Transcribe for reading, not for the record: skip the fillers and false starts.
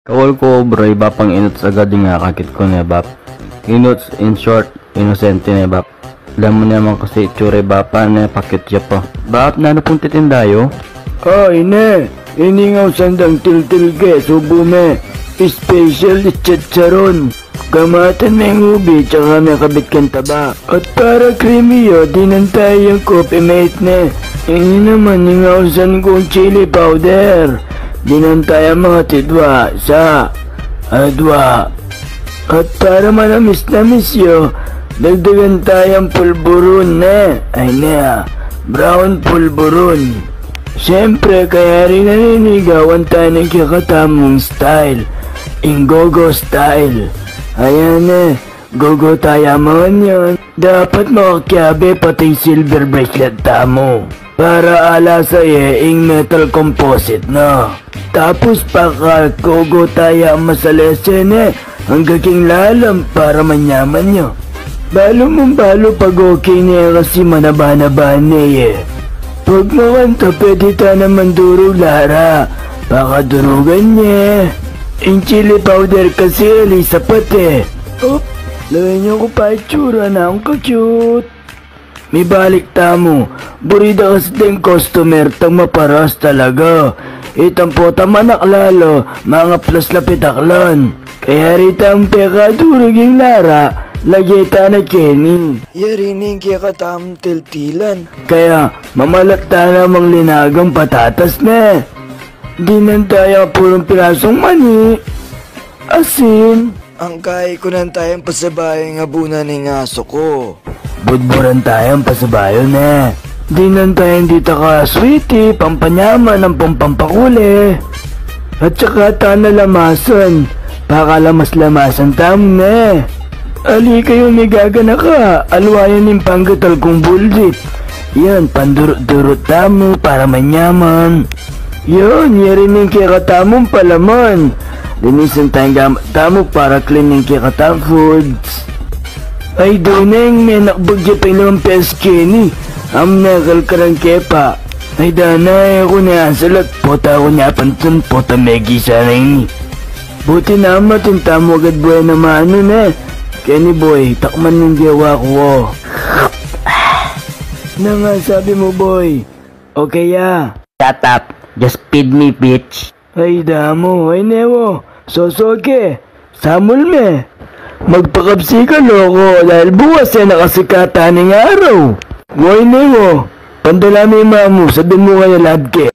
Kawal ko bro, iba pang inuts agad yung kakakit ko na bap. Inuts, in short, inosente na bap. Alam mo naman kasi itsure bapa na pakit siya pa. Bap, nano pong titindayo? Ine, iningaw sandang til-til ke, subo me. Special chicharon. Kamatan may ubi, tsaka may kabit kang taba. At para creamy yo, dinantay yung coffee mate ne. Ini naman ingaw san kong chili powder. Dinantay ang mga tidwa, adwa. At para manamis yo, dagdagan tayong pulburon ne. Ay na, brown pulburon. Siyempre, kaya rin naninigawan tayo ng kakatamong style. Ingogo style. Ayan eh, gogo tayo man yun. Dapat makakyabe pati silver bracelet tamo. Para ala sa ing metal composite no. Tapos gogo tayo masalesen eh. Ang gaking lalam para manyaman nyo. Balo mong balo pag okay niya kasi manaba-naba niya eh. Pag mawanta pwede ta naman durog lara. Baka durugan niya. Yung chili powder kasi alisa pati. Oh, lawin niyo ko pa itsura na akong ka-cute. May balik tamo. Burida kasi din customer tang maparas talaga. Itampo tamanak lalo, mga plus lapitaklan. Kaya rita ang peka durog yung lara. Lagita na Kenny. Yarining kaya katamang tiltilan. Kaya mamalat tayo namang linagang patatas na. Di nantaya purong pirasong mani. Asin. Ang kaya ko nantayang pasabayan nga buna ng aso ko. Budburan tayong pasabayo na. Di nantayang dito ka sweetie, pampanyaman ng pampakuli. At saka tanalamasan. Pakalamas-lamasan tamo na. Ali kayo may gagana ka. Alwayan yung panggatal kong buldit. Yan, pandurot-durot tamo para manyaman. Yun, yarining kaya katamong palaman. Linisan tayong gamit tamo para cleaning kaya katam foods. Ay duneng, may nakbagya pa yung Kenny. Nakal ka ng kepa. Ay danay, ako na salat. Pota ako niya pantan, pota megi sana ini. Buti naman tintamo agad buhay na mano na. Kenny boy, takman ng gawa ko. Na nga sabi mo boy. Okay ya. Shut up, just feed me bitch. Ay damo, ay newo. Sosoke, samul me. Magpakapsi ka loko dahil buwas ay nakasikata ng araw. Ngoy newo, pandala mo yung mamu, sabi mo kaya ladke.